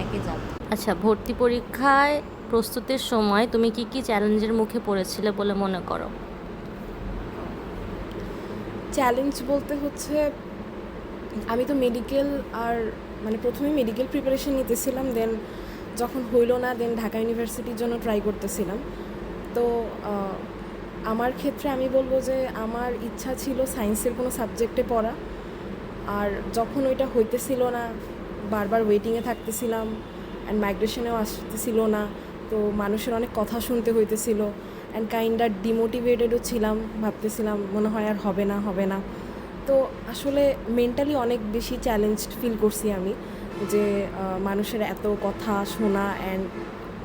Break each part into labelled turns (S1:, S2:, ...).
S1: থেকে জানতে।
S2: আচ্ছা, ভর্তি পরীক্ষায় প্রস্তুতির সময় তুমি কি কি চ্যালেঞ্জের মুখে পড়েছিলে বলে মনে করো?
S3: চ্যালেঞ্জ বলতে হচ্ছে আমি তো মেডিকেল আর মানে প্রথমে মেডিকেল প্রিপারেশন নিতেছিলাম, দেন যখন হইল না দেন ঢাকা ইউনিভার্সিটির জন্য ট্রাই করতেছিলাম। তো আমার ক্ষেত্রে আমি বলবো যে আমার ইচ্ছা ছিল সায়েন্সের কোনো সাবজেক্টে পড়া, আর যখন ওইটা হইতেছিল না বারবার ওয়েটিংয়ে থাকতেছিলাম অ্যান্ড মাইগ্রেশনেও আসতেছিল না, তো মানুষের অনেক কথা শুনতে হইতেছিল অ্যান্ড কাইন্ড আর ডিমোটিভেটেডও ছিলাম, ভাবতেছিলাম মনে হয় আর হবে না হবে না। তো আসলে মেন্টালি অনেক বেশি চ্যালেঞ্জড ফিল করছি আমি, যে মানুষের এত কথা শোনা অ্যান্ড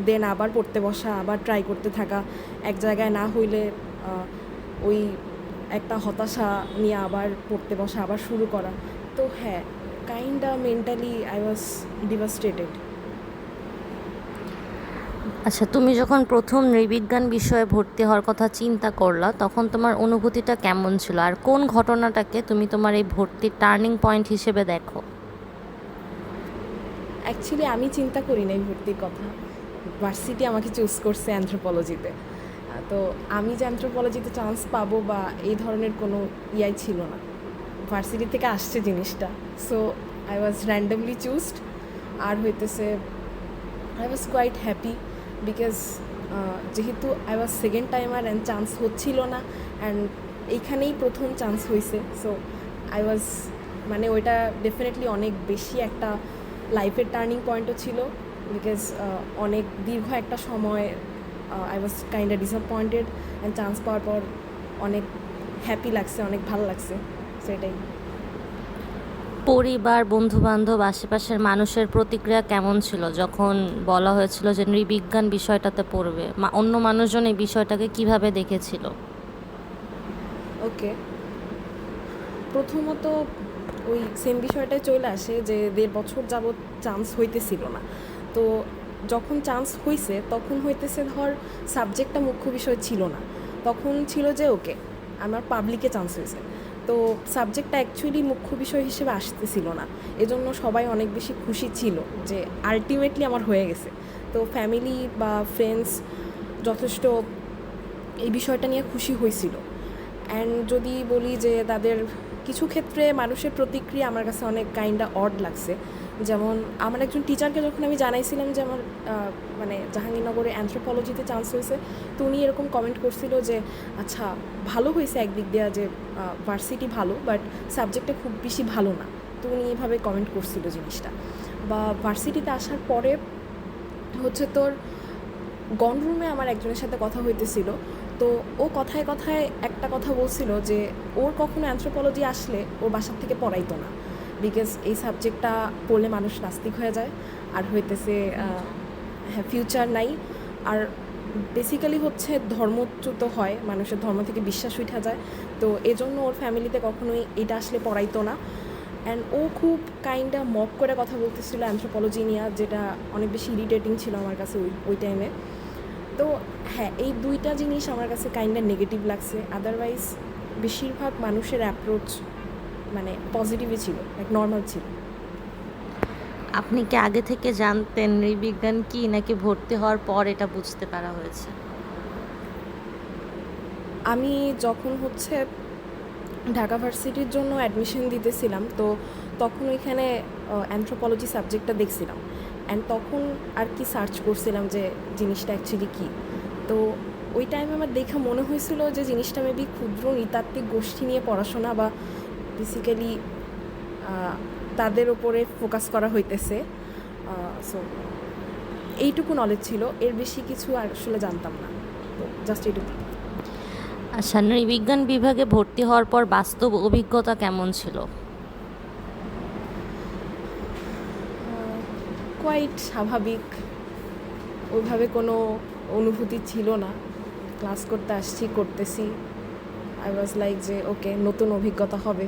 S3: দেন আবার পড়তে বসা, আবার ট্রাই করতে থাকা, এক জায়গায় না হইলে ওই একটা হতাশা নিয়ে আবার পড়তে বসা, আবার শুরু করা। তো হ্যাঁ, kinda mentally I was devastated.
S2: আচ্ছা, তুমি যখন প্রথম নৃবিজ্ঞান বিষয়ে ভর্তি হওয়ার কথা চিন্তা করলা, তখন তোমার অনুভূতিটা কেমন ছিল, আর কোন ঘটনাটাকে তুমি তোমার এই ভর্তির টার্নিং পয়েন্ট হিসেবে দেখো?
S3: অ্যাকচুয়ালি আমি চিন্তা করি না এই ভর্তির কথা, ভার্সিটি আমাকে চুজ করছে অ্যানথ্রোপোলজিতে। তো আমি যে অ্যানথ্রোপোলজিতে চান্স পাবো বা এই ধরনের কোনো ইয়াই ছিল না, ভার্সিটি থেকে আসছে জিনিসটা। So I was randomly choosed. আর হইতেছে I was quite happy because যেহেতু I was second timer and chance হচ্ছিল না, অ্যান্ড এইখানেই প্রথম চান্স হয়েছে। সো আই ওয়াজ মানে ওইটা ডেফিনেটলি অনেক বেশি একটা লাইফের টার্নিং পয়েন্টও ছিল, বিকজ অনেক দীর্ঘ একটা সময় I was kind disappointed, and chance পাওয়ার পর অনেক হ্যাপি লাগছে, অনেক ভালো লাগছে। সেটাই।
S2: পরিবার, বন্ধুবান্ধব, আশেপাশের মানুষের প্রতিক্রিয়া কেমন ছিল যখন বলা হয়েছিল যে নৃবিজ্ঞান বিষয়টাতে পড়বে? অন্য মানুষজন এই বিষয়টাকে কিভাবে দেখেছিল?
S3: ওকে, প্রথমত ওই সেম বিষয়টাই চলে আসে যে 1.5 বছর যাবৎ চান্স হইতেছিল না। তো যখন চান্স হইছে তখন হইতেছে ধর সাবজেক্টটা মুখ্য বিষয় ছিল না, তখন ছিল যে ওকে আমার পাবলিকে চান্স হয়েছে, তো সাবজেক্টটা অ্যাকচুয়ালি মুখ্য বিষয় হিসেবে আসতেছিল না। এজন্য সবাই অনেক বেশি খুশি ছিল যে আলটিমেটলি আমার হয়ে গেছে। তো ফ্যামিলি বা ফ্রেন্ডস যথেষ্ট এই বিষয়টা নিয়ে খুশি হয়েছিল। অ্যান্ড যদি বলি যে তাদের কিছু ক্ষেত্রে মানুষের প্রতিক্রিয়া আমার কাছে অনেক কাইন্ডা অড লাগছে। যেমন আমার একজন টিচারকে যখন আমি জানাইছিলাম যে আমার মানে জাহাঙ্গীরনগরে অ্যানথ্রোপোলজিতে চান্স হয়েছে, তো উনি এরকম কমেন্ট করছিল যে আচ্ছা ভালো হয়েছে একদিক দেওয়া, যে ভার্সিটি ভালো বাট সাবজেক্টটা খুব বেশি ভালো না। তো উনি এইভাবে কমেন্ট করছিল জিনিসটা। বা ভার্সিটিতে আসার পরে হচ্ছে তোর গনরুমে আমার একজনের সাথে কথা হইতেছিল, তো ও কথায় কথায় একটা কথা বলছিল যে ওর কখনো অ্যানথ্রোপোলজি আসলে ওর বাসার থেকে পড়াইতো না, বিকজ এই সাবজেক্টটা পড়লে মানুষ নাস্তিক হয়ে যায়, আর হইতেছে হ্যাঁ ফিউচার নাই, আর বেসিক্যালি হচ্ছে ধর্মচ্যুত হয়, মানুষের ধর্ম থেকে বিশ্বাস উঠা যায়। তো এজন্য ওর ফ্যামিলিতে কখনোই এটা আসলে পড়াইতো না। অ্যান্ড ও খুব কাইন্ডা মক করে কথা বলতেছিল অ্যানথ্রোপোলজি নিয়ে, যেটা অনেক বেশি ইরিটেটিং ছিল আমার কাছে ওই টাইমে। তো হ্যাঁ, এই দুইটা জিনিস আমার কাছে কাইন্ডা নেগেটিভ লাগছে। আদারওয়াইজ বেশিরভাগ মানুষের অ্যাপ্রোচ মানে পজিটিভই ছিল, লাইক নর্মাল ছিল।
S2: আপনি কি আগে থেকে জানতেন নৃবিজ্ঞান কি, নাকি ভর্তি হওয়ার পর এটা বুঝতে পারা হয়েছে?
S3: আমি যখন হচ্ছে ঢাকা ভার্সিটির জন্য অ্যাডমিশন দিতেছিলাম, তো তখন ওইখানে অ্যানথ্রোপোলজি সাবজেক্টটা দেখছিলাম, অ্যান্ড তখন আর কি সার্চ করছিলাম যে জিনিসটা অ্যাকচুয়ালি কী। তো ওই টাইমে আমার দেখা মনে হয়েছিল যে জিনিসটা মেবি ক্ষুদ্র নৃতাত্ত্বিক গোষ্ঠী নিয়ে পড়াশোনা, বা বেসিক্যালি তাদের ওপরে ফোকাস করা হইতেছে। সো এইটুকু নলেজ ছিল, এর বেশি কিছু আর আসলে জানতাম না। তো জাস্ট এইটুকু।
S2: আচ্ছা, নৃবিজ্ঞান বিভাগে ভর্তি হওয়ার পর বাস্তব অভিজ্ঞতা কেমন ছিল?
S3: কোয়াইট স্বাভাবিক, ওইভাবে কোনো অনুভূতি ছিল না। ক্লাস করতে আসছি, করতেছি, আই ওয়াজ লাইক যে ওকে নতুন অভিজ্ঞতা হবে।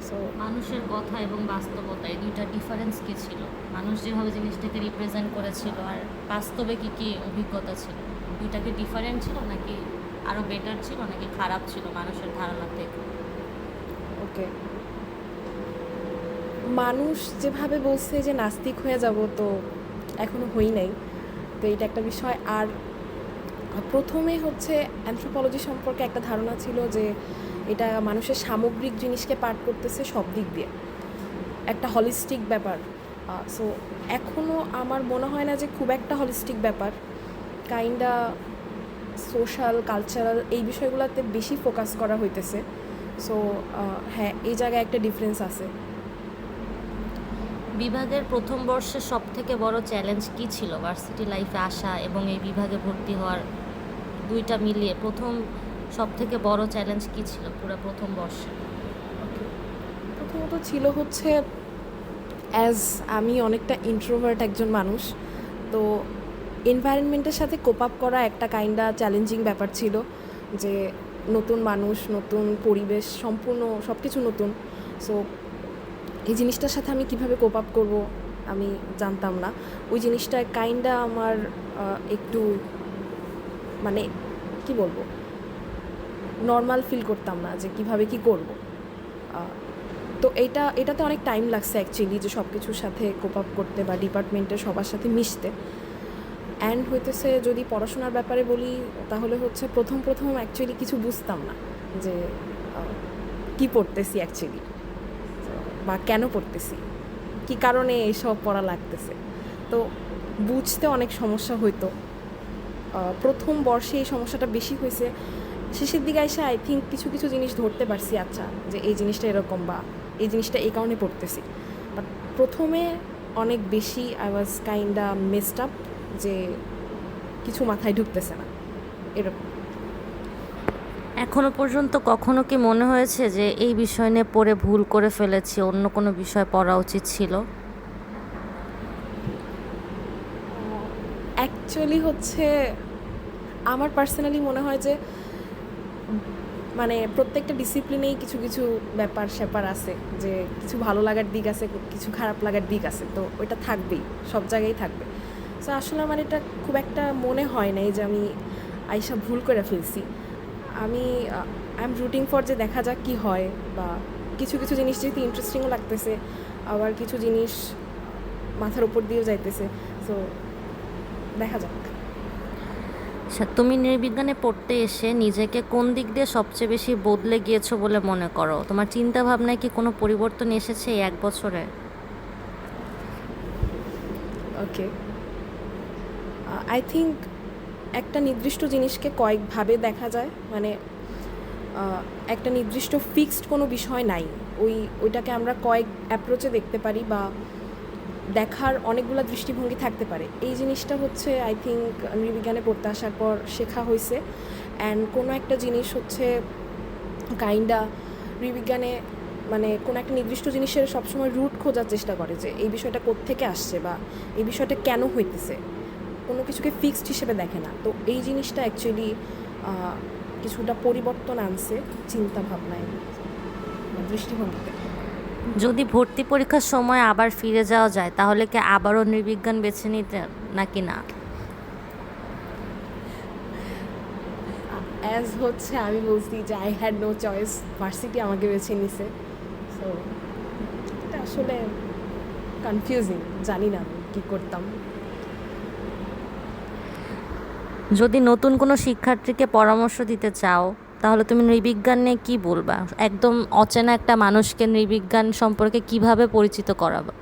S3: সো
S2: মানুষের কথা এবং বাস্তবতা, এই দুইটা ডিফারেন্স কি ছিল? মানুষ যেভাবে জিনিসটাকে রিপ্রেজেন্ট করেছিল আর বাস্তবে কি কি অভিজ্ঞতা ছিল, দুইটা কি ডিফারেন্ট ছিল, নাকি আরও বেটার ছিল, নাকি খারাপ ছিল মানুষের ধারণা থেকে?
S3: ওকে, মানুষ যেভাবে বলছে যে নাস্তিক হয়ে যাব, তো এখনও হই নাই, তো এটা একটা বিষয়। আর প্রথমে হচ্ছে অ্যানথ্রোপোলজি সম্পর্কে একটা ধারণা ছিল যে এটা মানুষের সামগ্রিক জিনিসকে পাঠ করতেছে সব দিক দিয়ে, একটা হলিস্টিক ব্যাপার। সো এখনও আমার মনে হয় না যে খুব একটা হলিস্টিক ব্যাপার, কাইন্ডা সোশ্যাল কালচারাল এই বিষয়গুলোতে বেশি ফোকাস করা হইতেছে। সো হ্যাঁ, এই জায়গায় একটা ডিফারেন্স আছে।
S2: বিভাগের প্রথম বর্ষের সব থেকে বড় চ্যালেঞ্জ কি ছিল ভার্সিটি লাইফে আসা এবং এই বিভাগে ভর্তি হওয়ার, দুইটা মিলিয়ে প্রথম সব থেকে বড় চ্যালেঞ্জ কি ছিল পুরো প্রথম বর্ষে?
S3: প্রথমত ছিল হচ্ছে অ্যাজ আমি অনেকটা ইন্ট্রোভার্ট একজন মানুষ, তো এনভায়রনমেন্টের সাথে কোপ আপ করা একটা কাইন্ডা চ্যালেঞ্জিং ব্যাপার ছিল, যে নতুন মানুষ, নতুন পরিবেশ, সম্পূর্ণ সব কিছু নতুন। সো এই জিনিসটার সাথে আমি কিভাবে কোপ আপ করবো আমি জানতাম না। ওই জিনিসটা কাইন্ডা আমার একটু মানে কি বলবো, নর্মাল ফিল করতাম না যে কিভাবে কি করব। তো এটাতে অনেক টাইম লাগছে অ্যাকচুয়ালি, যে সব কিছুর সাথে কোপ আপ করতে বা ডিপার্টমেন্টের সবার সাথে মিশতে। অ্যান্ড হইতেছে যদি পড়াশোনার ব্যাপারে বলি, তাহলে হচ্ছে প্রথম অ্যাকচুয়ালি কিছু বুঝতাম না যে কি পড়তেছি অ্যাকচুয়ালি, বা কেন পড়তেছি, কি কারণে এইসব পড়া লাগতেছে। তো বুঝতে অনেক সমস্যা হইতো। প্রথম বর্ষে এই সমস্যাটা বেশি হয়েছে। শেষের দিকে এসে আই থিঙ্ক কিছু জিনিস ধরতে পারছি, আচ্ছা যে এই জিনিসটা এরকম বা এই জিনিসটা এই কারণে পড়তেছি। বাট প্রথমে অনেক বেশি I was kinda messed up, যে কিছু মাথায় ঢুকতেছে না এরকম।
S2: এখনো পর্যন্ত কখনো কি মনে হয়েছে যে এই বিষয় নিয়ে পড়ে ভুল করে ফেলেছি, অন্য কোনো বিষয় পড়া উচিত ছিল?
S3: অ্যাকচুয়ালি হচ্ছে আমার পার্সোনালি মনে হয় যে মানে প্রত্যেকটা ডিসিপ্লিনেই কিছু ব্যাপার স্যাপার আছে, যে কিছু ভালো লাগার দিক আছে, কিছু খারাপ লাগার দিক আছে, তো ওইটা থাকবেই, সব জায়গায় থাকবে। সো আসলে আমার এটা খুব একটা মনে হয় নাই যে আমি আইসা ভুল করে ফেলছি। আমি আই এম রুটিং ফর যে দেখা যাক কী হয়, বা কিছু জিনিস যেহেতু ইন্টারেস্টিংও লাগতেছে, আবার কিছু জিনিস মাথার উপর দিয়েও যাইতেছে, সো দেখা যাক।
S2: আচ্ছা, তুমি নৃবিজ্ঞানে পড়তে এসে নিজেকে কোন দিক দিয়ে সবচেয়ে বেশি বদলে গিয়েছো বলে মনে করো? তোমার চিন্তা ভাবনায় কি কোনো পরিবর্তন এসেছে এই 1 বছরে?
S3: ওকে, আই থিঙ্ক একটা নির্দিষ্ট জিনিসকে কয়েকভাবে দেখা যায়, মানে একটা নির্দিষ্ট ফিক্সড কোনো বিষয় নাই, ওইটাকে আমরা কয়েক অ্যাপ্রোচে দেখতে পারি, বা দেখার অনেকগুলো দৃষ্টিভঙ্গি থাকতে পারে। এই জিনিসটা হচ্ছে আই থিঙ্ক নৃবিজ্ঞানে পড়তে আসার পর শেখা হয়েছে। অ্যান্ড কোনো একটা জিনিস হচ্ছে কাইন্ডা নৃবিজ্ঞানে মানে কোনো একটা নির্দিষ্ট জিনিসের সবসময় রুট খোঁজার চেষ্টা করে, যে এই বিষয়টা কোত্থেকে আসছে বা এই বিষয়টা কেন হইতেছে, কোনো কিছুকে ফিক্সড হিসেবে দেখে না। তো এই জিনিসটা অ্যাকচুয়ালি কিছুটা পরিবর্তন আনছে চিন্তা ভাবনায়, দৃষ্টিভঙ্গিতে।
S2: যদি ভর্তি পরীক্ষার সময় আবার ফিরে যাওয়া যায় তাহলে কি আবারও নৃবিজ্ঞান বেছে নিতে নাকি না?
S3: অ্যাজ হচ্ছে আমি বলছি যে I had no choice, varsity আমাকে বেছে নিছে। সো এটা আসলে কনফিউজিং, জানি না আমি কী করতাম।
S2: যদি নতুন কোনো শিক্ষার্থীকে পরামর্শ দিতে চাও তাহলে তুমি নৃবিজ্ঞান নিয়ে কী বলবা? একদম অচেনা একটা মানুষকে নৃবিজ্ঞান সম্পর্কে কিভাবে পরিচিত করাবা?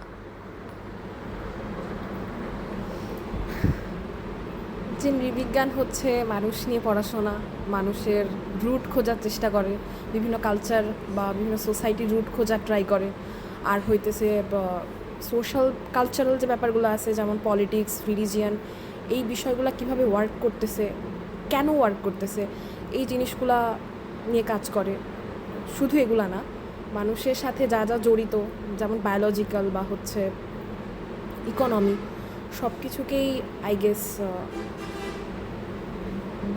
S3: যে নৃবিজ্ঞান হচ্ছে মানুষ নিয়ে পড়াশোনা, মানুষের রুট খোঁজার চেষ্টা করে, বিভিন্ন কালচার বা বিভিন্ন সোসাইটির রুট খোঁজার ট্রাই করে। আর হইতেছে সোশ্যাল কালচারাল যে ব্যাপারগুলো আছে, যেমন পলিটিক্স, রিলিজিয়ান, এই বিষয়গুলো কিভাবে ওয়ার্ক করতেছে, কেন ওয়ার্ক করতেছে, এই জিনিসগুলা নিয়ে কাজ করে। শুধু এগুলা না, মানুষের সাথে যা জড়িত, যেমন বায়োলজিক্যাল বা হচ্ছে ইকোনমি, সব কিছুকেই আই গেস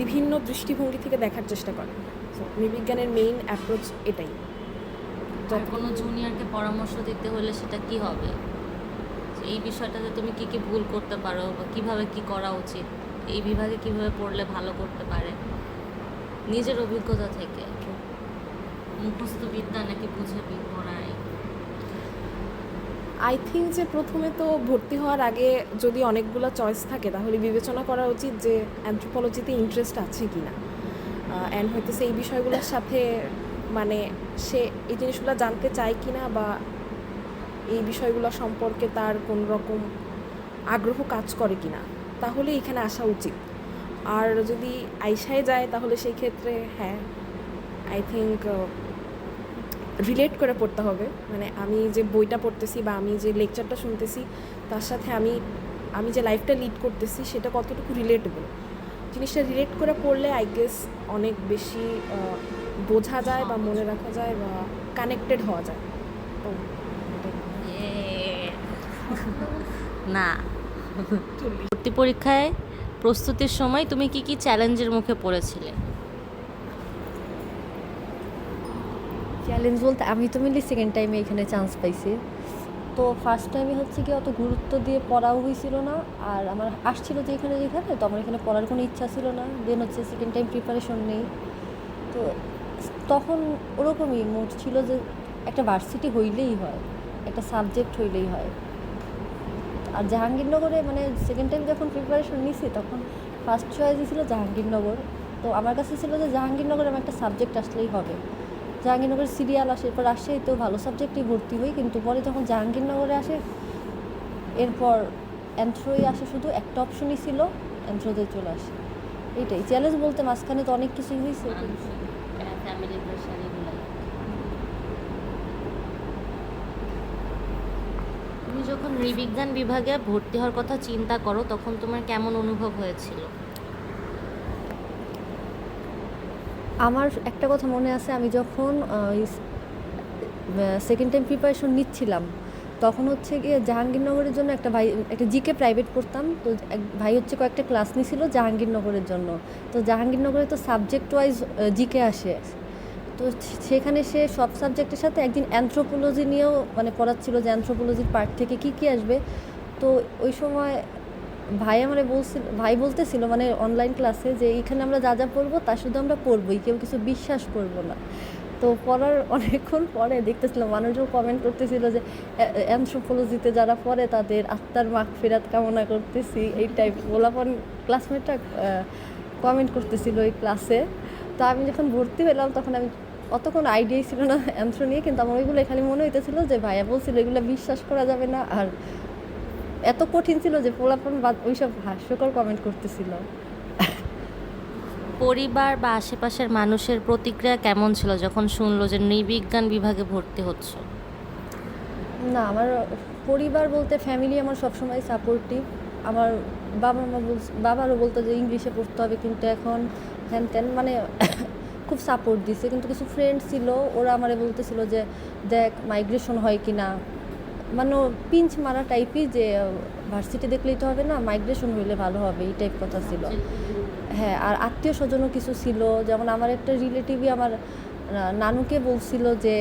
S3: বিভিন্ন দৃষ্টিভঙ্গি থেকে দেখার চেষ্টা করে। সো নৃবিজ্ঞানের মেইন অ্যাপ্রোচ এটাই।
S2: আর কোনো জুনিয়রকে পরামর্শ দিতে হলে সেটা কি হবে? এই বিষয়টাতে তুমি কি ভুল করতে পারো বা কিভাবে কি করা উচিত, এই বিভাগে কিভাবে পড়লে ভালো করতে পারে, নিজের অভিজ্ঞতা থেকে? মুখস্থ বিদ্যা নাকি বুঝে পড়ায়?
S3: আই থিঙ্ক যে প্রথমে তো ভর্তি হওয়ার আগে যদি অনেকগুলো চয়েস থাকে তাহলে বিবেচনা করা উচিত যে অ্যানথ্রোপোলজিতে ইন্টারেস্ট আছে কি না, অ্যান্ড হয়তো এই বিষয়গুলোর সাথে মানে সে এই জিনিসগুলো জানতে চায় কি না, বা এই বিষয়গুলো সম্পর্কে তার কোনো রকম আগ্রহ কাজ করে কি না, তাহলে এখানে আসা উচিত। আর যদি আইসায় যায় তাহলে সেই ক্ষেত্রে হ্যাঁ আই থিঙ্ক রিলেট করে পড়তে হবে। মানে আমি যে বইটা পড়তেছি বা আমি যে লেকচারটা শুনতেছি তার সাথে আমি যে লাইফটা লিড করতেছি সেটা কতটুকু রিলেটেবল, জিনিসটা রিলেট করে পড়লে আই গেস অনেক বেশি বোঝা যায় বা মনে রাখা যায় বা কানেক্টেড হওয়া যায়। তো
S2: না, ভর্তি পরীক্ষায় প্রস্তুতির সময় তুমি কি কি চ্যালেঞ্জের মুখে পড়েছিলে?
S1: চ্যালেঞ্জ বলতে আমি তো মেনলি সেকেন্ড টাইমে এখানে চান্স পাইছি। তো ফার্স্ট টাইমে হচ্ছে কি অত গুরুত্ব দিয়ে পড়াও হয়েছিল না, আর আমার আসছিল যে এখানে তো আমার এখানে পড়ার কোনো ইচ্ছা ছিল না। দেন হচ্ছে সেকেন্ড টাইম প্রিপারেশন নেই, তো তখন ওরকমই মোট ছিল যে একটা ভার্সিটি হইলেই হয়, একটা সাবজেক্ট হইলেই হয়। আর জাহাঙ্গীরনগরে মানে সেকেন্ড টাইম যখন প্রিপারেশন নিছি তখন ফার্স্ট চয়েসই ছিল জাহাঙ্গীরনগর। তো আমার কাছে ছিল যে জাহাঙ্গীরনগরে আমার একটা সাবজেক্ট আসলেই হবে। জাহাঙ্গীরনগর সিরিয়াল আসে, এরপর রাজশাহীতেও ভালো সাবজেক্টেই ভর্তি হই, কিন্তু পরে যখন জাহাঙ্গীরনগরে আসে এরপর অ্যান্থ্রোই আসে, শুধু একটা অপশনই ছিল, অ্যান্থ্রোতে চলে আসে। এইটাই চ্যালেঞ্জ বলতে, মাঝখানে তো অনেক কিছুই হয়েছে।
S2: ফ্যামিলির প্রেশার এগুলো। তুমি যখন নৃবিজ্ঞান বিভাগে ভর্তি হওয়ার কথা চিন্তা করো তখন তোমার কেমন অনুভব হয়েছিল?
S1: আমার একটা কথা মনে আছে, আমি যখন সেকেন্ড টাইম প্রিপারেশন নিচ্ছিলাম তখন হচ্ছে গিয়ে জাহাঙ্গীরনগরের জন্য একটা জিকে প্রাইভেট পড়তাম। তো এক ভাই হচ্ছে কয়েকটা ক্লাস নিয়েছিল জাহাঙ্গীরনগরের জন্য। তো জাহাঙ্গীরনগরে তো সাবজেক্ট ওয়াইজ জিকে আসে, তো সেখানে সে সব সাবজেক্টের সাথে একদিন অ্যানথ্রোপোলজি নিয়েও মানে পড়াচ্ছিল যে অ্যানথ্রোপোলজির পার্ট থেকে কী আসবে। তো ওই সময় ভাই বলতেছিল মানে অনলাইন ক্লাসে যে এইখানে আমরা যা যা পড়বো তা শুধু আমরা পড়বোই, কেউ কিছু বিশ্বাস করবো না। তো পড়ার অনেকক্ষণ পরে দেখতেছিলাম মানুষজন কমেন্ট করতেছিল যে অ্যানথ্রোপোলজিতে যারা পড়ে তাদের আত্মার মাগফিরাত কামনা করতেছি, এই টাইপ গোলাপন ক্লাসমেটরা কমেন্ট করতেছিল ওই ক্লাসে। তো আমি যখন ভর্তি হলাম তখন আমি অত কোনো আইডিয়াই ছিল না অ্যান্থ্রো নিয়ে, কিন্তু আমার ওইগুলো খালি মনে হইতেছিল যে ভাইয়া বলছিল এগুলো বিশ্বাস করা যাবে না, আর এত কঠিন ছিল যে পোলাপন ওইসব হাস্যকর কমেন্ট করতেছিল।
S2: পরিবার বা আশেপাশের মানুষের প্রতিক্রিয়া কেমন ছিল যখন শুনলো যে নৃবিজ্ঞান বিভাগে ভর্তি হচ্ছ?
S1: না, আমার পরিবার বলতে ফ্যামিলি আমার সবসময় সাপোর্টিভ। আমার বাবারও বলতো যে ইংলিশে পড়তে হবে, কিন্তু এখন হ্যান ত্যান মানে খুব সাপোর্ট দিছে। কিন্তু কিছু ফ্রেন্ড ছিল, ওরা আমারে বলতেছিল যে দেখ মাইগ্রেশন হয় কি না, মানে পিঞ্চ মারা টাইপই, যে ভার্সিটি দেখলেই তো হবে না, মাইগ্রেশন হইলে ভালো হবে, এই টাইপ কথা ছিল। হ্যাঁ, আর আত্মীয় স্বজনও কিছু ছিল, যেমন আমার একটা রিলেটিভই আমার নানুকে বলছিল যে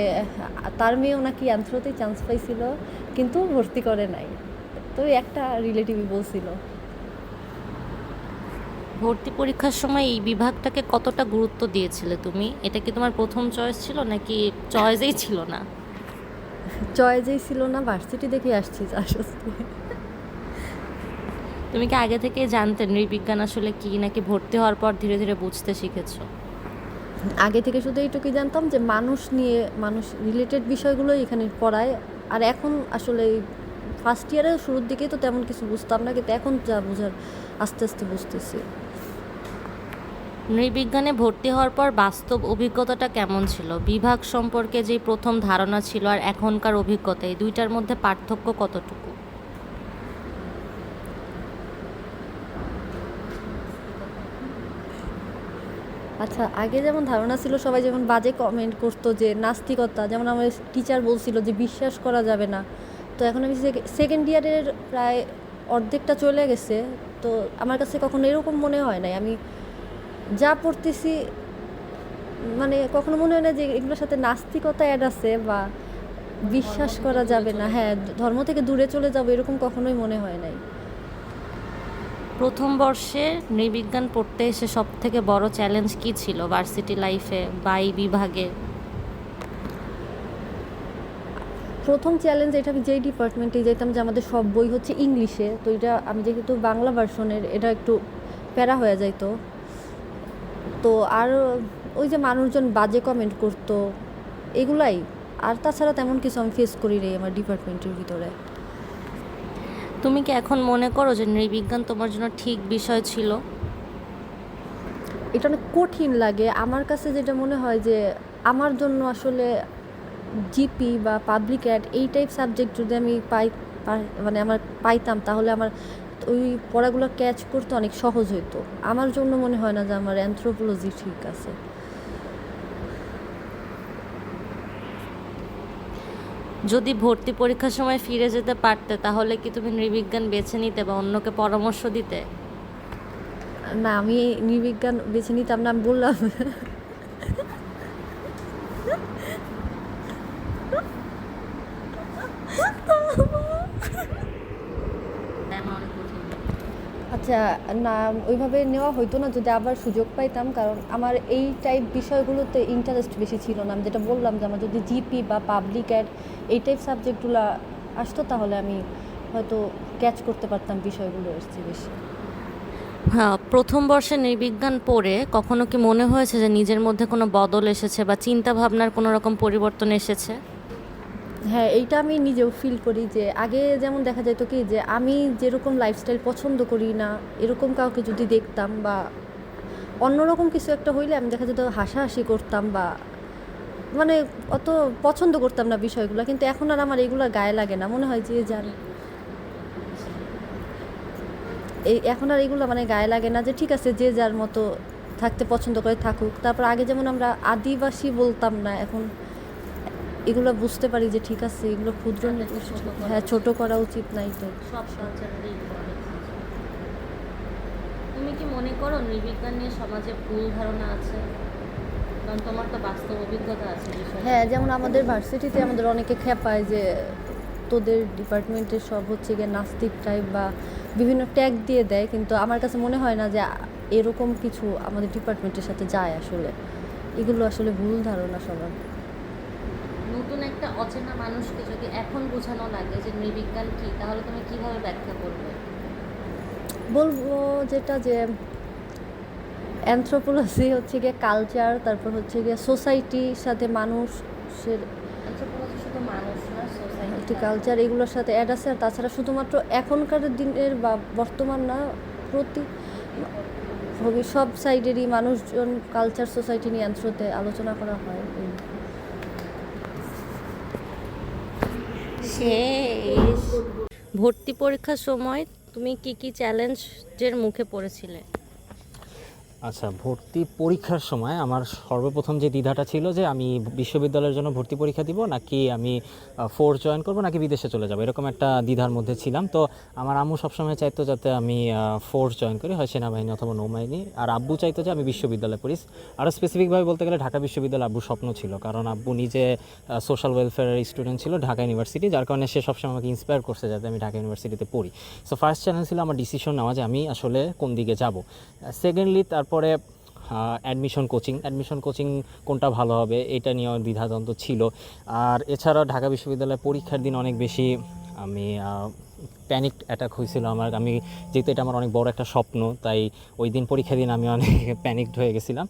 S1: তার মেয়েও নাকি অ্যান্থ্রোতেই চান্স পাইছিল কিন্তু ভর্তি করে নাই। তো একটা রিলেটিভই বলছিল।
S2: ভর্তি পরীক্ষার সময় এই বিভাগটাকে কতটা গুরুত্ব দিয়েছিলে তুমি? এটা কি তোমার প্রথম চয়েস ছিল নাকি চয়েসেই ছিল না?
S1: চয়েসেই ছিল না, ভার্সিটি দেখে আসছি আসলে।
S2: তুমি কি আগে থেকে জানতে নৃবিজ্ঞান আসলে কি, নাকি ভর্তি হওয়ার পর ধীরে ধীরে বুঝতে শিখেছো?
S1: আগে থেকে শুধু এইটুকুই জানতাম যে মানুষ রিলেটেড বিষয়গুলো এখানে পড়ায়। আর এখন আসলে ফার্স্ট ইয়ারের শুরুর দিকেই তো তেমন কিছু বুঝতাম না, কিন্তু এখন যা বোঝার আস্তে আস্তে বুঝতেছি।
S2: নৃবিজ্ঞানে ভর্তি হওয়ার পর বাস্তব অভিজ্ঞতাটা কেমন ছিল? বিভাগ সম্পর্কে যে প্রথম ধারণা ছিল আর এখনকার অভিজ্ঞতা, এই দুইটার মধ্যে পার্থক্য কতটুকু?
S1: আচ্ছা, আগে যেমন ধারণা ছিল সবাই যেমন বাজে কমেন্ট করতো যে নাস্তিকতা, যেমন আমার টিচার বলছিল যে বিশ্বাস করা যাবে না। তো এখন আমি সেকেন্ড ইয়ারের প্রায় অর্ধেকটা চলে গেছে, তো আমার কাছে কখনো এরকম মনে হয় নাই। আমি যা পড়তেছি মানে কখনো মনে হয় না যে এগুলোর সাথে নাস্তিকতা অ্যাড আছে বা বিশ্বাস করা যাবে না, হ্যাঁ ধর্ম থেকে দূরে চলে যাবো, এরকম কখনোই মনে হয় নাই।
S2: প্রথম বর্ষে নৃবিজ্ঞান পড়তে এসে সব থেকে বড় চ্যালেঞ্জ কি ছিল ভার্সিটি লাইফে বা এই বিভাগে?
S1: প্রথম চ্যালেঞ্জ এটা, আমি যেই ডিপার্টমেন্টে যেতাম যে আমাদের সব বই হচ্ছে ইংলিশে, তো এটা আমি যেহেতু বাংলা ভার্সনের, এটা একটু প্যারা হয়ে যাইতো। তো আর ওই যে মানুষজন বাজে কমেন্ট করতো, এগুলাই। আর তাছাড়া তেমন কিছু আমি ফেস করি রে আমার ডিপার্টমেন্টের ভিতরে।
S2: তুমি কি এখন মনে করো যে নৃবিজ্ঞান তোমার জন্য ঠিক বিষয় ছিল?
S1: এটা অনেক কঠিন লাগে আমার কাছে, যেটা মনে হয় যে আমার জন্য আসলে জিপি বা পাবলিক অ্যাড এই টাইপ সাবজেক্ট যদি আমি মানে আমার পাইতাম, তাহলে আমার ওই পড়াগুলো ক্যাচ করতে অনেক সহজ হতো। আমার জন্য মনে হয় না যে আমার অ্যানথ্রোপোলজি ঠিক আছে।
S2: যদি ভর্তি পরীক্ষার সময় ফিরে যেতে পারতে, তাহলে কি তুমি নৃবিজ্ঞান বেছে নিতে বা অন্যকে পরামর্শ দিতে?
S1: না, আমি নৃবিজ্ঞান বেছে নিতাম না, আমি বললাম।
S2: অনেক কঠিন।
S1: আচ্ছা, না ওইভাবে নেওয়া হইতো না যদি আবার সুযোগ পাইতাম, কারণ আমার এই টাইপ বিষয়গুলোতে ইন্টারেস্ট বেশি ছিল না। আমি যেটা বললাম যে আমার যদি জিপি বা পাবলিক অ্যাড এই টাইপ সাবজেক্টগুলো আসতো, তাহলে আমি হয়তো ক্যাচ করতে পারতাম বিষয়গুলো এসছে বেশি।
S2: হ্যাঁ, প্রথম বর্ষে নৃবিজ্ঞান পড়ে কখনো কি মনে হয়েছে যে নিজের মধ্যে কোনো বদল এসেছে বা চিন্তা ভাবনার কোনো রকম পরিবর্তন এসেছে?
S1: হ্যাঁ, এইটা আমি নিজেও ফিল করি যে আগে যেমন দেখা যেত কি যে আমি যেরকম লাইফস্টাইল পছন্দ করি না, এরকম কাউকে যদি দেখতাম বা অন্যরকম কিছু একটা হইলে আমি দেখা যেত হাসাহাসি করতাম বা মানে অত পছন্দ করতাম না বিষয়গুলো। কিন্তু এখন আর আমার এগুলো গায়ে লাগে না, মনে হয় যে যার এখন আর এগুলো মানে গায়ে লাগে না, যে ঠিক আছে যে যার মতো থাকতে পছন্দ করে থাকুক। তারপর আগে যেমন আমরা আদিবাসী বলতাম না, এখন এগুলো বুঝতে পারি যে ঠিক আছে, এগুলো ক্ষুদ্র হ্যাঁ, ছোট করা উচিত নাই। তো
S2: সব কালচারেরই তুমি কি মনে করো নৃবিজ্ঞান নিয়ে সমাজে ভুল ধারণা আছে? কারণ তোমার তো বাস্তব অভিজ্ঞতা আছে বিষয়ে।
S1: হ্যাঁ, যেমন আমাদের ভার্সিটিতে আমাদের অনেকে খেপায় যে তোদের ডিপার্টমেন্টের সব হচ্ছে গিয়ে নাস্তিক টাইপ বা বিভিন্ন ট্যাগ দিয়ে দেয়, কিন্তু আমার কাছে মনে হয় না যে এরকম কিছু আমাদের ডিপার্টমেন্টের সাথে যায়। আসলে এগুলো আসলে ভুল ধারণা সবার।
S2: নতুন একটা অচেনা মানুষকে যদি এখন বোঝানো লাগে যে নৃবিজ্ঞান কি, তাহলে তুমি কিভাবে ব্যাখ্যা করবে?
S1: বলবো যেটা যে অ্যানথ্রোপোলজি হচ্ছে গিয়ে কালচার, তারপর হচ্ছে গিয়ে সোসাইটির সাথে মানুষের
S2: অ্যানথ্রোপোলজি শুধু মানুষ না, সোসাইটি,
S1: একটি কালচার, এগুলোর সাথে অ্যাড আছে। আর তাছাড়া শুধুমাত্র এখনকার দিনের বা বর্তমান না, প্রতি সব সাইডেরই মানুষজন কালচার সোসাইটি নিয়ে অ্যানথ্রোতে আলোচনা করা হয়।
S2: শেষ। ভর্তি পরীক্ষার সময় তুমি কি কি চ্যালেঞ্জের মুখে পড়েছিলে?
S4: আচ্ছা, ভর্তি পরীক্ষার সময় আমার সর্বপ্রথম যে দ্বিধাটা ছিল যে আমি বিশ্ববিদ্যালয়ের জন্য ভর্তি পরীক্ষা দিব নাকি আমি ফোর্স জয়েন করব নাকি বিদেশে চলে যাব, এরকম একটা দ্বিধার মধ্যে ছিলাম। তো আমার আম্মু সবসময় চাইতো যাতে আমি ফোর্স জয়েন করি, হয় সেনাবাহিনী অথবা নৌবাহিনী, আর আব্বু চাইতো যে আমি বিশ্ববিদ্যালয়ে পড়ি। আরও স্পেসিফিকভাবে বলতে গেলে ঢাকা বিশ্ববিদ্যালয় আব্বুর স্বপ্ন ছিল, কারণ আব্বু নিজে সোশ্যাল ওয়েলফেয়ারের স্টুডেন্ট ছিল ঢাকা ইউনিভার্সিটি, যার কারণে সে সবসময় আমাকে ইন্সপায়ার করছে যাতে আমি ঢাকা ইউনিভার্সিটিতে পড়ি। সো ফার্স্ট চ্যালেঞ্জ ছিল আমার ডিসিশন নেওয়া যে আমি আসলে কোন দিকে যাব। সেকেন্ডলি তারপরে অ্যাডমিশন কোচিং কোনটা ভালো হবে এটা নিয়েও দ্বিধাদ্বন্দ্ব ছিল। আর এছাড়াও ঢাকা বিশ্ববিদ্যালয়ের পরীক্ষার দিন অনেক বেশি আমি প্যানিক অ্যাটাক হয়েছিল আমার। আমি যেহেতু এটা আমার অনেক বড় একটা স্বপ্ন, তাই ওই দিন পরীক্ষার দিন আমি অনেক প্যানিকড হয়ে গেছিলাম।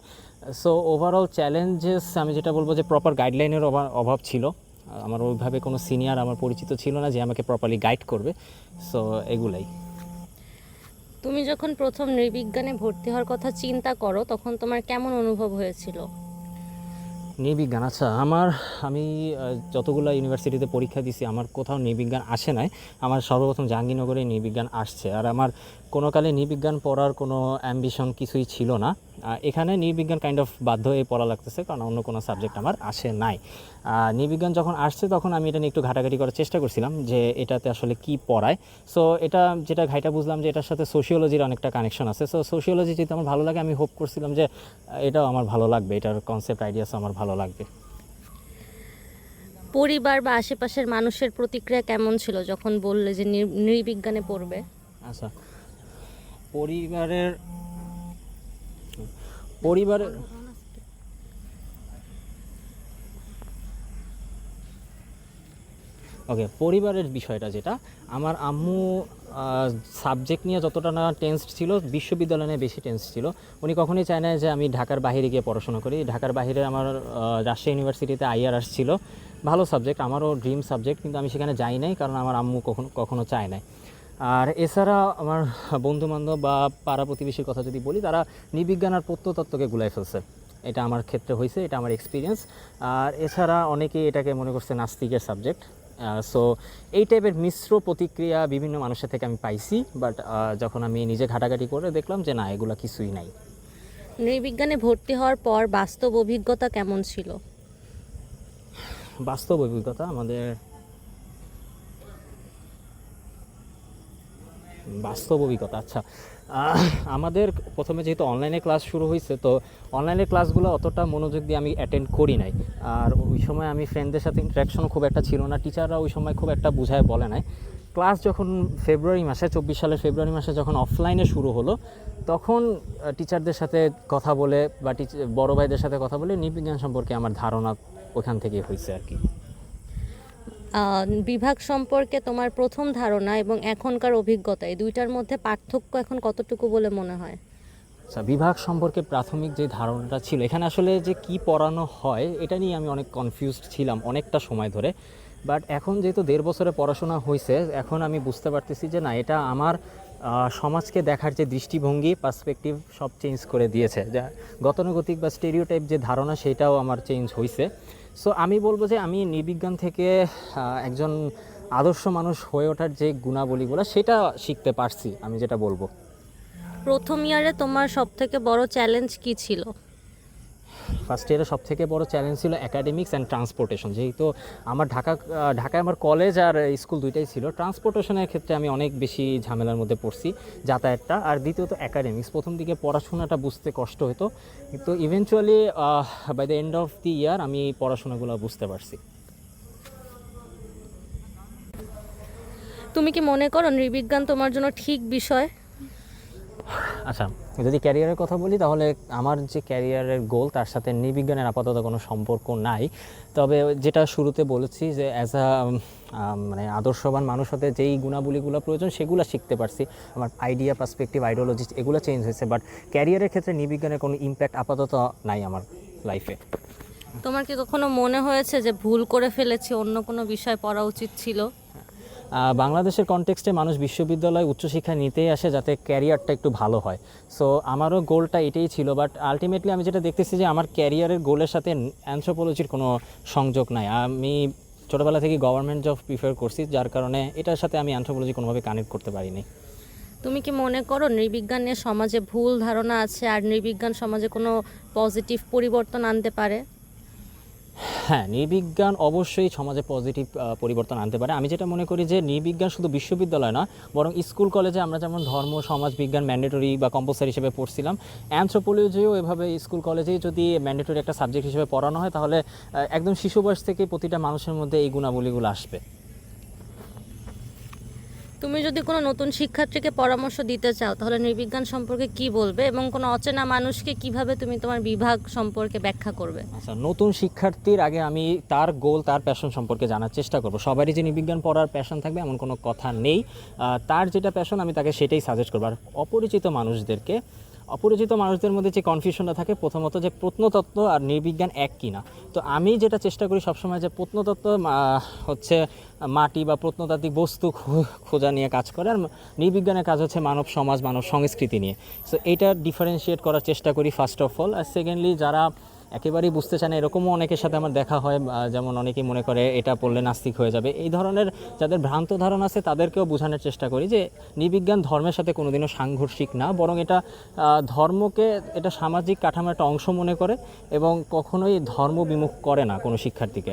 S4: সো ওভারঅল চ্যালেঞ্জেস আমি যেটা বলবো যে প্রপার গাইডলাইনের অভাব ছিল। আমার ওইভাবে কোনো সিনিয়র আমার পরিচিত ছিল না যে আমাকে প্রপারলি গাইড করবে। সো এগুলাই।
S2: তুমি যখন প্রথম নৃবিজ্ঞানে ভর্তি হওয়ার কথা চিন্তা করো, তখন তোমার কেমন অনুভব হয়েছিল?
S4: নৃবিজ্ঞান, আচ্ছা আমি যতগুলো ইউনিভার্সিটিতে পরীক্ষা দিছি আমার কোথাও নৃবিজ্ঞান আসে নাই। আমার সর্বপ্রথম জাহাঙ্গীরনগরে নৃবিজ্ঞান আসছে। আর আমার কোনো কালে নৃবিজ্ঞান পড়ার কোনো অ্যাম্বিশন কিছুই ছিল না। এখানে নৃবিজ্ঞান কাইন্ড অফ বাধ্য হয়ে পড়া লাগতেছে, কারণ অন্য কোনো সাবজেক্ট আমার আসে নাই। নৃবিজ্ঞান যখন আসছে তখন আমি এটা নিয়ে একটু ঘাটাঘাটি করার চেষ্টা করছিলাম যে এটাতে আসলে কি পড়ায়। সো এটা যেটা ঘাইটা বুঝলাম যে এটার সাথে সোশিওলজির অনেকটা কানেকশন আছে। সো সোশিওলজি যেহেতু আমার ভালো লাগে, আমি হোপ করছিলাম যে এটাও আমার ভালো লাগবে, এটার কনসেপ্ট আইডিয়াস আমার ভালো লাগবে।
S2: পরিবার বা আশেপাশের মানুষের প্রতিক্রিয়া কেমন ছিল যখন বললে যে নৃবিজ্ঞানে পড়বে?
S4: আচ্ছা, পরিবারের পরিবারের ওকে, পরিবারের বিষয়টা যেটা, আমার আম্মু সাবজেক্ট নিয়ে যতটা না টেন্সড ছিল, বিশ্ববিদ্যালয় নিয়ে বেশি টেন্স ছিল। উনি কখনোই চায় না যে আমি ঢাকার বাইরে গিয়ে পড়াশোনা করি। ঢাকার বাইরে আমার রাজশাহী ইউনিভার্সিটিতে আইআরআর্স ছিল, ভালো সাবজেক্ট, আমারও ড্রিম সাবজেক্ট, কিন্তু আমি সেখানে যাই নাই কারণ আমার আম্মু কখনো চায় নাই। আর এছাড়া আমার বন্ধুবান্ধব বা পাড়া প্রতিবেশীর কথা যদি বলি, তারা নৃবিজ্ঞান আর প্রত্নতত্ত্বকে গুলাই ফেলছে। এটা আমার ক্ষেত্রে হয়েছে, এটা আমার এক্সপিরিয়েন্স। আর এছাড়া অনেকেই এটাকে মনে করছে নাস্তিকের সাবজেক্ট। সো এই টাইপের মিশ্র প্রতিক্রিয়া বিভিন্ন মানুষের থেকে আমি পাইছি, বাট যখন আমি নিজে ঘাটাঘাটি করে দেখলাম যে না, এগুলা কিছুই নাই।
S2: নৃবিজ্ঞানে ভর্তি হওয়ার পর বাস্তব অভিজ্ঞতা কেমন ছিল?
S4: বাস্তব অভিজ্ঞতা আচ্ছা, আমাদের প্রথমে যেহেতু অনলাইনে ক্লাস শুরু হয়েছে, তো অনলাইনের ক্লাসগুলো অতটা মনোযোগ দিয়ে আমি অ্যাটেন্ড করি নাই। আর ওই সময় আমি ফ্রেন্ডদের সাথে ইন্টারাকশনও খুব একটা ছিল না, টিচাররা ওই সময় খুব একটা বুঝায় বলে নাই। ক্লাস যখন ফেব্রুয়ারি মাসে, 24 সালের ফেব্রুয়ারি মাসে যখন অফলাইনে শুরু হলো, তখন টিচারদের সাথে কথা বলে বা বড় ভাইদের সাথে কথা বলে নৃবিজ্ঞান সম্পর্কে আমার ধারণা ওখান থেকেই হয়েছে আর কি।
S2: বিভাগ সম্পর্কে তোমার প্রথম ধারণা এবং এখনকার অভিজ্ঞতা, এই দুইটার মধ্যে পার্থক্য এখন কতটুকু বলে মনে হয়?
S4: আচ্ছা, বিভাগ সম্পর্কে প্রাথমিক যে ধারণাটা ছিল, এখানে আসলে যে কি পড়ানো হয় এটা নিয়ে আমি অনেক কনফিউজড ছিলাম অনেকটা সময় ধরে। বাট এখন যেহেতু 1.5 বছরে পড়াশোনা হয়েছে, এখন আমি বুঝতে পারতেছি যে না, এটা আমার সমাজকে দেখার যে দৃষ্টিভঙ্গি, পার্সপেক্টিভ সব চেঞ্জ করে দিয়েছে। যা গতানুগতিক বা স্টেরিওটাইপ যে ধারণা, সেটাও আমার চেঞ্জ হয়েছে। সো আমি বলবো যে আমি নৃবিজ্ঞান থেকে একজন আদর্শ মানুষ হয়ে ওঠার যে গুণাবলীগুলো, সেটা শিখতে পারছি, আমি যেটা বলবো।
S2: প্রথম ইয়ারে তোমার সবথেকে বড় চ্যালেঞ্জ কি ছিল?
S4: ফার্স্ট ইয়ারে সবথেকে বড় চ্যালেঞ্জ ছিল একাডেমিক্স অ্যান্ড ট্রান্সপোর্টেশন। যেহেতু আমার ঢাকায় আমার কলেজ আর স্কুল দুইটাই ছিল, ট্রান্সপোর্টেশনের ক্ষেত্রে আমি অনেক বেশি ঝামেলার মধ্যে পড়ছি, যাতায়াতটা। আর দ্বিতীয়ত একাডেমিক্স, প্রথম দিকে পড়াশোনাটা বুঝতে কষ্ট হতো, কিন্তু eventually by the end of the year আমি পড়াশোনাগুলো বুঝতে পারছি।
S2: তুমি কি মনে করো নৃবিজ্ঞান তোমার জন্য ঠিক বিষয়?
S4: আচ্ছা, যদি ক্যারিয়ারের কথা বলি, তাহলে আমার যে ক্যারিয়ারের গোল, তার সাথে নৃবিজ্ঞানের আপাতত কোনো সম্পর্ক নাই। তবে যেটা শুরুতে বলেছি যে অ্যাজ মানে আদর্শবান মানুষ হতে যেই গুণাবলীগুলো প্রয়োজন, সেগুলো শিখতে পারছি। আমার আইডিয়া, পার্সপেক্টিভ, আইডিওলজি এগুলো চেঞ্জ হয়েছে, বাট ক্যারিয়ারের ক্ষেত্রে নৃবিজ্ঞানের কোনো ইম্প্যাক্ট আপাতত নাই আমার লাইফে।
S2: তোমার কি কখনো মনে হয়েছে যে ভুল করে ফেলেছি, অন্য কোনো বিষয় পড়া উচিত ছিল?
S4: বাংলাদেশের কনটেক্সটে মানুষ বিশ্ববিদ্যালয়ে উচ্চশিক্ষা নিতেই আসে যাতে ক্যারিয়ারটা একটু ভালো হয়। সো আমারও গোলটা এটাই ছিল, বাট আলটিমেটলি আমি যেটা দেখতেছি যে আমার ক্যারিয়ারের গোলের সাথে অ্যানথ্রোপোলজির কোনো সংযোগ নাই। আমি ছোটোবেলা থেকে গভর্নমেন্ট জব প্রিফার করছি, যার কারণে এটার সাথে আমি অ্যানথ্রোপোলজি কোনোভাবে কানেক্ট করতে পারিনি।
S2: তুমি কি মনে করো নৃবিজ্ঞান নিয়ে সমাজে ভুল ধারণা আছে, আর নৃবিজ্ঞান সমাজে কোনো পজিটিভ পরিবর্তন আনতে পারে?
S4: হ্যাঁ, নৃবিজ্ঞান অবশ্যই সমাজে পজিটিভ পরিবর্তন আনতে পারে। আমি যেটা মনে করি যে নৃবিজ্ঞান শুধু বিশ্ববিদ্যালয় না, বরং স্কুল কলেজে আমরা যেমন ধর্ম, সমাজ বিজ্ঞান ম্যান্ডেটরি বা কম্পালসারি হিসেবে পড়ছিলাম, অ্যানথ্রোপোলজিও এভাবে স্কুল কলেজেই যদি ম্যান্ডেটরি একটা সাবজেক্ট হিসেবে পড়ানো হয়, তাহলে একদম শিশু বয়স থেকে প্রতিটা মানুষের মধ্যে এই গুণাবলীগুলো আসবে।
S2: তুমি যদি কোনো নতুন শিক্ষার্থীকে পরামর্শ দিতে চাও, তাহলে নৃবিজ্ঞান সম্পর্কে কি বলবে, এবং কোনো অচেনা মানুষকে কিভাবে তুমি তোমার বিভাগ সম্পর্কে ব্যাখ্যা করবে?
S4: আচ্ছা, নতুন শিক্ষার্থীর আগে আমি তার গোল, তার প্যাশন সম্পর্কে জানার চেষ্টা করব। সবারই যে নৃবিজ্ঞান পড়ার প্যাশন থাকবে এমন কোনো কথা নেই। তার যেটা প্যাশন আমি তাকে সেটাই সাজেস্ট করব। আর অপরিচিত মানুষদের মধ্যে যে কনফিউশনটা থাকে, প্রথমত যে প্রত্নতত্ত্ব আর নৃবিজ্ঞান এক কিনা। তো আমি যেটা চেষ্টা করি সবসময়, যে প্রত্নতত্ত্ব হচ্ছে মাটি বা প্রত্নতাত্ত্বিক বস্তু খোঁজা নিয়ে কাজ করে, আর নৃবিজ্ঞানের কাজ হচ্ছে মানব সমাজ, মানব সংস্কৃতি নিয়ে। সো এইটা ডিফারেন্সিয়েট করার চেষ্টা করি ফার্স্ট অফ অল। আর সেকেন্ডলি, যারা একেবারেই বুঝতে চায় না, এরকমও অনেকের সাথে আমার দেখা হয়, যেমন অনেকেই মনে করে এটা পড়লে নাস্তিক হয়ে যাবে, এই ধরনের যাদের ভ্রান্ত ধারণা আছে, তাদেরকেও বোঝানোর চেষ্টা করি যে নৃবিজ্ঞান ধর্মের সাথে কোনোদিনও সাংঘর্ষিক না, বরং এটা ধর্মকে, এটা সামাজিক কাঠামোর একটা অংশ মনে করে এবং কখনোই ধর্ম বিমুখ করে না কোনো শিক্ষার্থীকে।